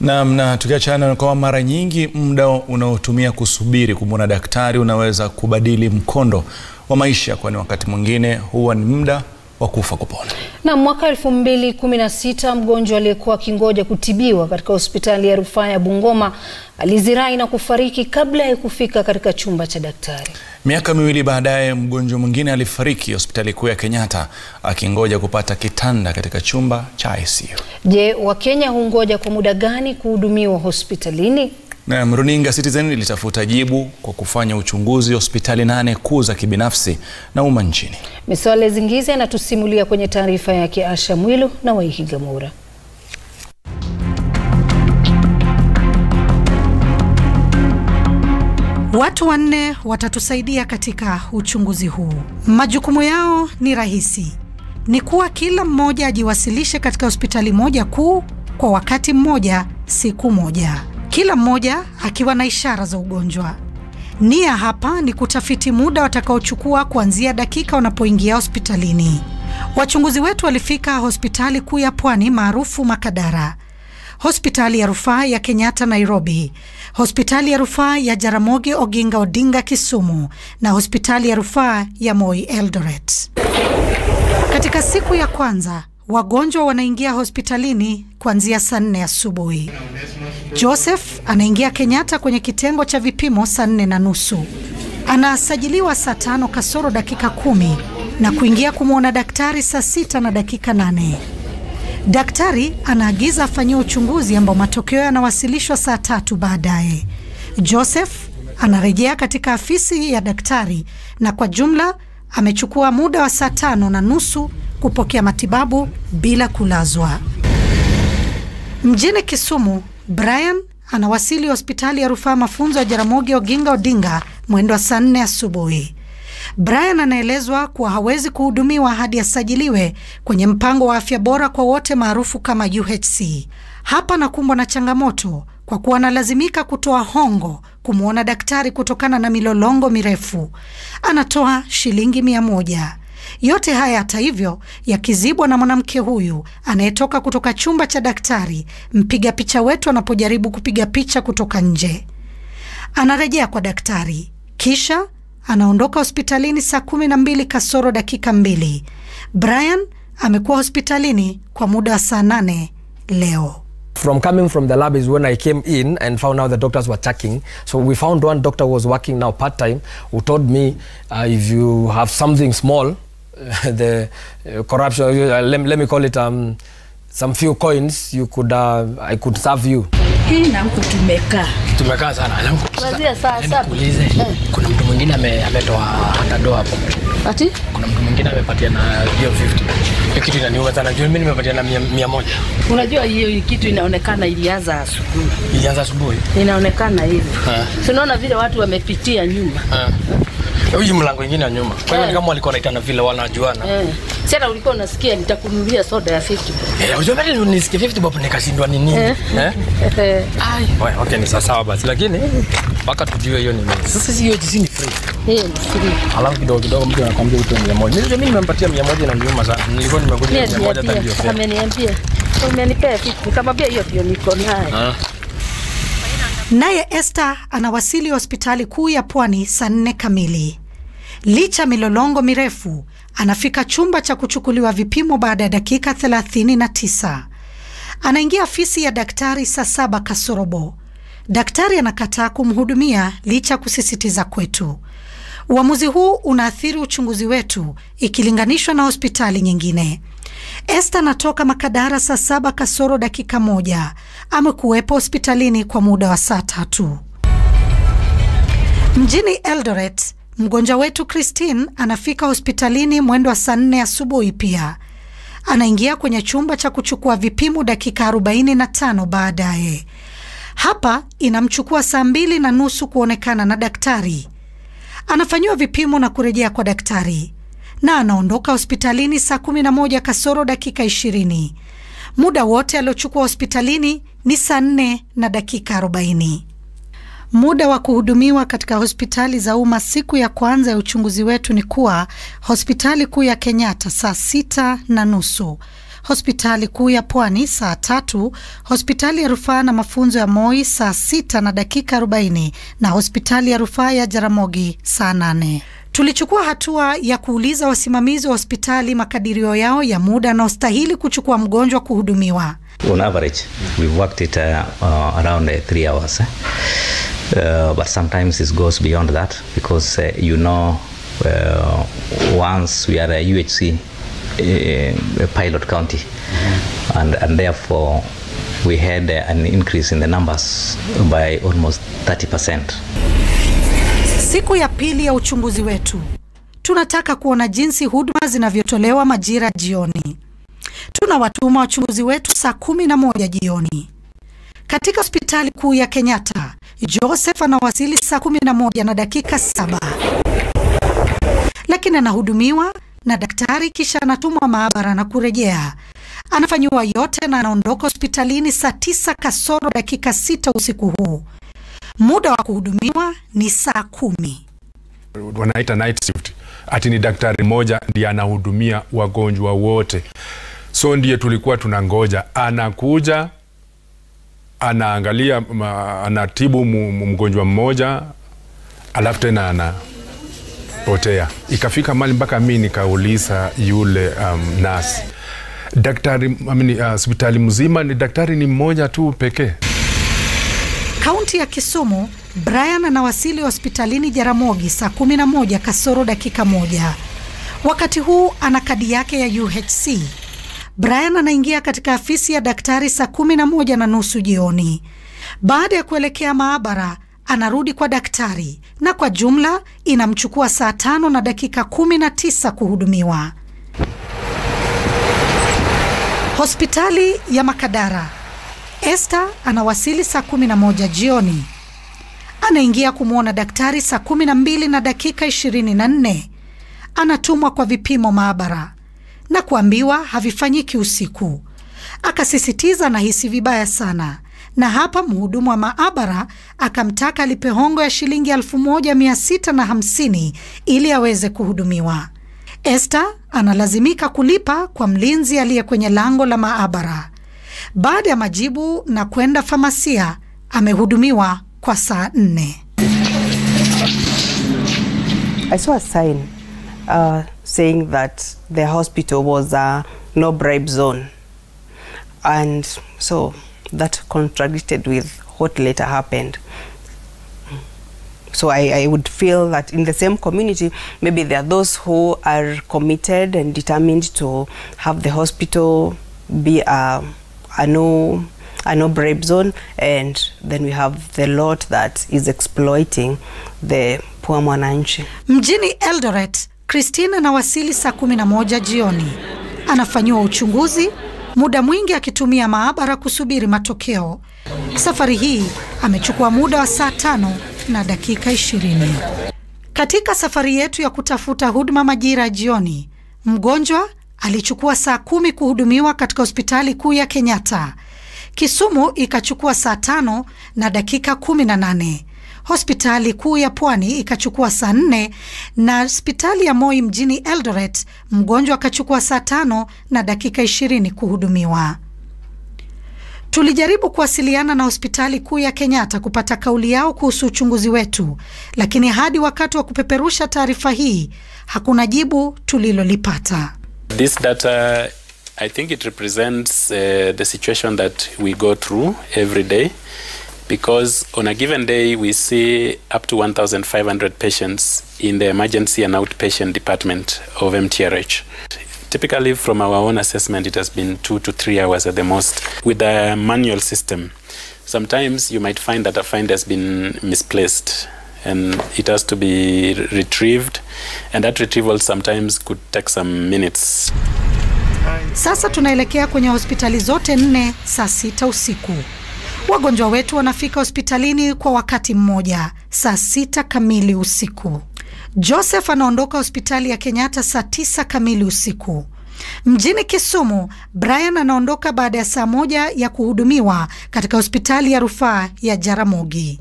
Na tukiachana kwa mara nyingi muda unaotumia kusubiri kumuona daktari unaweza kubadili mkondo wa maisha, kwani wakati mwingine huwa ni muda wa kufa kupona. Na mwaka 2016 mgonjwa aliyekuwa akingoja kutibiwa katika hospitali ya rufaa ya Bungoma alizirai na kufariki kabla ya kufika katika chumba cha daktari. Miaka miwili baadaye mgonjwa mwingine alifariki hospitali kuu ya Kenyatta akingoja kupata kitanda katika chumba cha ICU. Je, Wakenya hungoja kwa muda gani kuhudumiwa hospitalini? Na runinga Citizen ilitafuta jibu kwa kufanya uchunguzi hospitali 8 kuu za kibinafsi na umma nchini. Miswale Zingizi anatusimulia kwenye taarifa yake Asha Mwilu na Waihiga Mura. Watu 4 watatusaidia katika uchunguzi huu. Majukumu yao ni rahisi. Ni kuwa kila mmoja ajiwasilishe katika hospitali moja kuu kwa wakati mmoja, siku moja. Kila mmoja akiwa na ishara za ugonjwa. Nia hapa ni kutafiti muda watakaochukua kuanzia dakika wanapoingia hospitalini. Wachunguzi wetu walifika hospitali kuu ya Pwani maarufu Makadara, hospitali ya rufaa ya Kenyatta Nairobi, hospitali ya rufaa ya Jaramogi Oginga Odinga Kisumu na hospitali ya rufaa ya Moi Eldoret. Katika siku ya kwanza, wagonjwa wanaingia hospitalini kuanzia saa 4 asubuhi. Joseph anaingia Kenyatta kwenye kitengo cha vipimo saa 4:30. Anasajiliwa saa 5 kasoro dakika 10 na kuingia kumuona daktari saa 6 na dakika 8. Daktari anaagiza afanywe uchunguzi ambao matokeo yanawasilishwa saa 3 baadaye. Joseph anarejea katika afisi ya daktari na kwa jumla amechukua muda wa saa 5:30 kupokea matibabu bila kulazwa. Mjini Kisumu, Brian anawasili hospitali ya rufaa mafunzo ya Jaramogi Oginga Odinga mwendo wa saa 4 asubuhi. Brian anaelezwa kuwa hawezi kuhudumiwa hadi asajiliwe kwenye mpango wa afya bora kwa wote maarufu kama UHC. Hapa nakumbwa na changamoto kwa kuwa analazimika kutoa hongo kumuona daktari kutokana na milolongo mirefu. Anatoa shilingi 100. Yote haya hata hivyo yakizibwa na mwanamke huyu anayetoka kutoka chumba cha daktari, mpiga picha wetu anapojaribu kupiga picha kutoka nje. Anarejea kwa daktari, kisha anaondoka hospitalini saa 12 kasoro dakika 2. Brian amekuwa hospitalini kwa muda wa saa 8 leo. From coming from the lab is when I came in and found out the doctors were checking. So we found one doctor was working now part-time who told me if you have something small, the corruption, let me call it some few coins, you could I could serve you. Hii na kutumeka. Tumekaa sana. Kuanzia saa 7. Kuna mtu mwingine ametoa doa hapo. Ati? Kuna mtu mwingine amepatia na hiyo 50. Hiyo kitu inaniuma sana. Mimi nimepatia na 100. Unajua hiyo kitu inaonekana ilianza asubuhi. Ilianza asubuhi? Inaonekana hivi. Tunaona vile watu wamepitia nyuma. Huyu mlango mwingine wa nyuma. Kwa hiyo kama walikuwa wanaitana vile wanajuana. Sasa ulikuwa unasikia nitakununulia soda ya 50. Unajua mimi nisikie 50 bob nikashindwa ni nini? Ai, okay ni sawa basi lakini mpaka tujue hiyo ni nini. Sasa hiyo ni free. Ni free. Alafu kidogo mtu anakuambia utoe 100. Mimi nimempatia 100 na nyuma sana. Nilikuwa nimekuja 100 hata ndio. Ameniambia. Umenipea 50 kama pia hiyo ndio niko nayo. Naye Esther anawasili hospitali kuu ya Pwani saa 4 kamili. Licha milolongo mirefu, anafika chumba cha kuchukuliwa vipimo baada ya dakika 39. Anaingia afisi ya daktari saa 7 kasorobo. Daktari anakataa kumhudumia licha kusisitiza kwetu. Uamuzi huu unaathiri uchunguzi wetu ikilinganishwa na hospitali nyingine. Esther anatoka Makadara saa 7 kasoro dakika 1. Amekuwepo hospitalini kwa muda wa saa 3. Mjini Eldoret, mgonjwa wetu Christine anafika hospitalini mwendo wa saa 4 asubuhi pia. Anaingia kwenye chumba cha kuchukua vipimo dakika 45 baadaye. Hapa inamchukua saa 2:30 kuonekana na daktari. Anafanywa vipimo na kurejea kwa daktari. Na anaondoka hospitalini saa 11 kasoro dakika 20. Muda wote aliochukua hospitalini ni saa 4 na dakika 40. Muda wa kuhudumiwa katika hospitali za umma siku ya kwanza ya uchunguzi wetu ni kuwa hospitali kuu ya Kenyatta saa 6:30, hospitali kuu ya Pwani saa 3, hospitali ya rufaa na mafunzo ya Moi saa 6 na dakika 40 na hospitali ya rufaa ya Jaramogi saa 8. Tulichukua hatua ya kuuliza wasimamizi wa hospitali makadirio yao ya muda na ustahili kuchukua mgonjwa kuhudumiwa. On average, we've worked it around 3 hours. But sometimes it goes beyond that because once we are a UHC pilot county, and therefore we had an increase in the numbers by almost 30%. Siku ya pili ya uchunguzi wetu, tunataka kuona jinsi huduma zinavyotolewa majira jioni. Tunawatuma wachunguzi wetu saa 11 jioni. Katika hospitali kuu ya Kenyatta, Joseph anawasili saa 11 na dakika 7. Lakini anahudumiwa na daktari kisha anatumwa maabara na kurejea. Anafanyiwa yote na anaondoka hospitalini saa 9 kasoro dakika 6 usiku huu. Muda wa kuhudumiwa ni saa 10. Wanaita night shift. Ati ni daktari mmoja ndiye anahudumia wagonjwa wote. So ndiye tulikuwa tunangoja. Anakuja, anaangalia, anatibu mgonjwa mmoja, alafu tena anapotea. Ikafika mali mpaka mimi nikauliza yule nurse, daktari, hospitali mzima ni daktari ni mmoja tu pekee? Kaunti ya Kisumu, Brian anawasili hospitalini Jaramogi saa 11 kasoro dakika 1. Wakati huu ana kadi yake ya UHC. Brian anaingia katika afisi ya daktari saa 11:30 jioni. Baada ya kuelekea maabara, anarudi kwa daktari na kwa jumla inamchukua saa 5 na dakika 19 kuhudumiwa. Hospitali ya Makadara, Esther anawasili saa 11 jioni. Anaingia kumuona daktari saa 12 na dakika 24. Anatumwa kwa vipimo maabara na kuambiwa havifanyiki usiku. Akasisitiza na hisi vibaya sana, na hapa mhudumu wa maabara akamtaka alipe hongo ya shilingi 1650 ili aweze kuhudumiwa. Esther analazimika kulipa kwa mlinzi aliye kwenye lango la maabara. Baada ya majibu na kwenda famasia, amehudumiwa kwa saa 4. I saw a sign saying that the hospital was a no bribe zone, and so that contradicted with what later happened. So I would feel that in the same community, maybe there are those who are committed and determined to have the hospital be a no bribe zone, and then we have the lot that is exploiting the poor mwananchi. Mjini Eldoret, Christine anawasili saa 11 jioni. Anafanyiwa uchunguzi, muda mwingi akitumia maabara kusubiri matokeo. Safari hii amechukua muda wa saa 5 na dakika 20. Katika safari yetu ya kutafuta huduma majira jioni, mgonjwa alichukua saa 10 kuhudumiwa katika hospitali kuu ya Kenyatta. Kisumu ikachukua saa 5 na dakika 18. Hospitali kuu ya Pwani ikachukua saa 4 na hospitali ya Moi mjini Eldoret mgonjwa akachukua saa 5 na dakika 20 kuhudumiwa. Tulijaribu kuwasiliana na hospitali kuu ya Kenyatta kupata kauli yao kuhusu uchunguzi wetu, lakini hadi wakati wa kupeperusha taarifa hii hakuna jibu tulilolipata. This data, I think it represents the situation that we go through every day, because on a given day we see up to 1,500 patients in the emergency and outpatient department of MTRH. Typically from our own assessment it has been 2 to 3 hours at the most. With the manual system, sometimes you might find that a find has been misplaced and it has to be retrieved, and that retrieval sometimes could take some minutes. Sasa tunaelekea kwenye hospitali zote 4 saa 6 usiku. Wagonjwa wetu wanafika hospitalini kwa wakati mmoja, saa 6 kamili usiku. Joseph anaondoka hospitali ya Kenyatta saa 9 kamili usiku. Mjini Kisumu, Brian anaondoka baada ya saa 1 ya kuhudumiwa katika hospitali ya rufaa ya Jaramogi.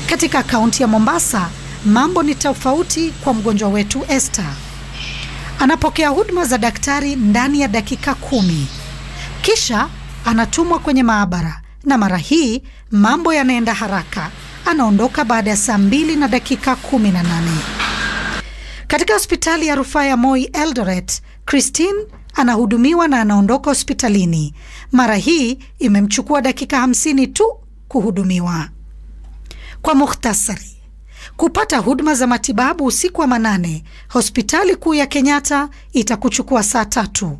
Katika kaunti ya Mombasa, mambo ni tofauti kwa mgonjwa wetu Esther. Anapokea huduma za daktari ndani ya dakika 10. Kisha anatumwa kwenye maabara na mara hii mambo yanaenda haraka. Anaondoka baada ya saa 2 na dakika 18. Katika hospitali ya rufaa ya Moi Eldoret, Christine anahudumiwa na anaondoka hospitalini. Mara hii imemchukua dakika 50 tu kuhudumiwa. Kwa mukhtasari, kupata huduma za matibabu usiku wa manane, hospitali kuu ya Kenyatta itakuchukua saa 3.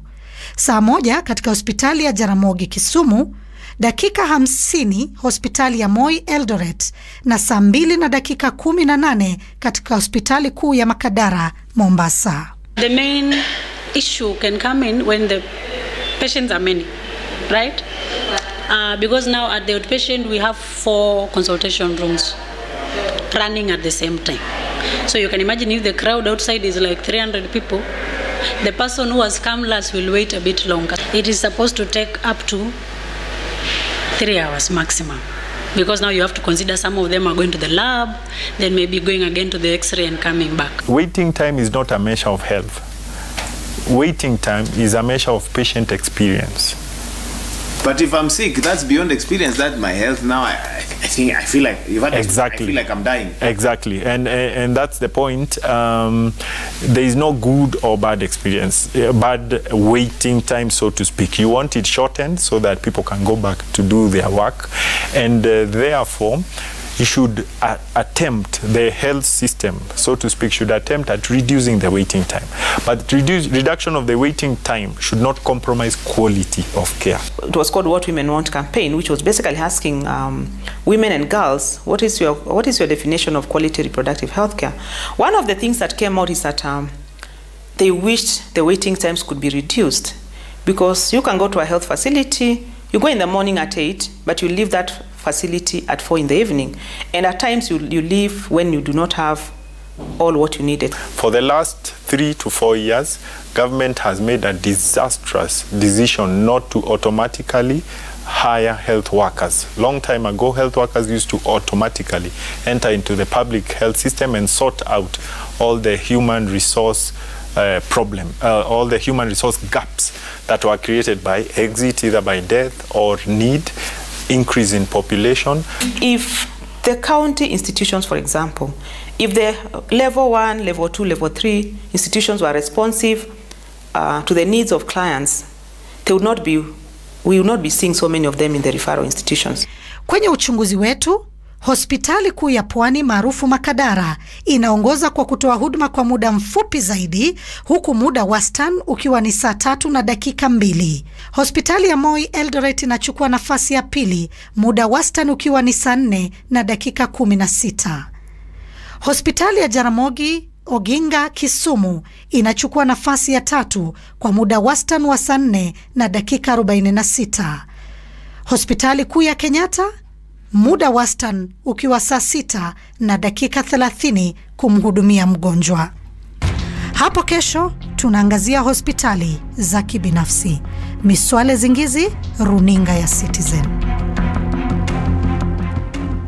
Saa 1 katika hospitali ya Jaramogi Kisumu, dakika 50 hospitali ya Moi Eldoret, na saa 2 na dakika 18 katika hospitali kuu ya Makadara Mombasa. The main issue can come in when the patients are many, right? Because now at the outpatient we have 4 consultation rooms running at the same time. So you can imagine if the crowd outside is like 300 people, the person who has come last will wait a bit longer. It is supposed to take up to 3 hours maximum, because now you have to consider some of them are going to the lab, then maybe going again to the x-ray and coming back. Waiting time is not a measure of health. Waiting time is a measure of patient experience. But if I'm sick, that's beyond experience. That's my health now. I think I feel like exactly. I feel like I'm dying. Exactly, and that's the point. There is no good or bad experience, bad waiting time, so to speak. You want it shortened so that people can go back to do their work, and therefore you should attempt, the health system, so to speak, should attempt at reducing the waiting time. But reduction of the waiting time should not compromise quality of care. It was called What Women Want campaign, which was basically asking women and girls, what is your definition of quality reproductive health care? One of the things that came out is that they wished the waiting times could be reduced, because you can go to a health facility, you go in the morning at 8, but you leave that facility at 4 in the evening, and at times you leave when you do not have all what you needed. For the last 3 to 4 years, government has made a disastrous decision not to automatically hire health workers. Long time ago, health workers used to automatically enter into the public health system and sort out all the human resource all the human resource gaps that were created by exit, either by death or need, increase in population. If the county institutions, for example, if the level 1, level 2, level 3 institutions were responsive to the needs of clients, we would not be seeing so many of them in the referral institutions. Kwenye uchunguzi wetu, hospitali kuu ya Pwani maarufu Makadara inaongoza kwa kutoa huduma kwa muda mfupi zaidi, huku muda wastani ukiwa ni saa 3 na dakika 2. Hospitali ya Moi Eldoret inachukua nafasi ya pili, muda wastani ukiwa ni saa 4 na dakika 16. Hospitali ya Jaramogi Oginga Kisumu inachukua nafasi ya 3 kwa muda wastani wa saa 4 na dakika 46. Hospitali kuu ya Kenyatta, muda wastani ukiwa saa 6 na dakika 30 kumhudumia mgonjwa. Hapo kesho tunaangazia hospitali za kibinafsi. Miswale Zingizi, runinga ya Citizen.